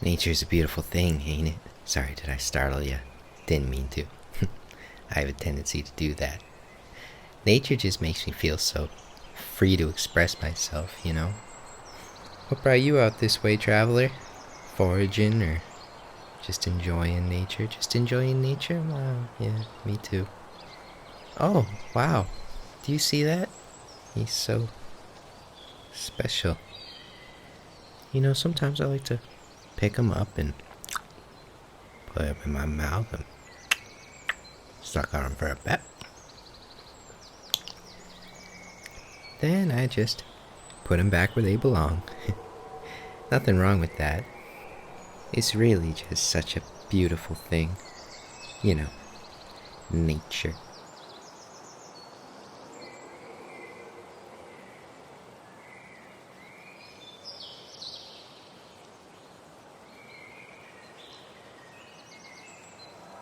Nature's a beautiful thing, ain't it? Sorry, did I startle you? Didn't mean to. I have a tendency to do that. Nature just makes me feel so free to express myself, you know? What brought you out this way, traveler? Foraging or just enjoying nature? Just enjoying nature? Wow, yeah, me too. Oh, wow. Do you see that? He's so special. You know, sometimes I like to pick him up and put him in my mouth and suck on him for a bit. Then I just put him back where they belong. Nothing wrong with that. It's really just such a beautiful thing. You know, nature.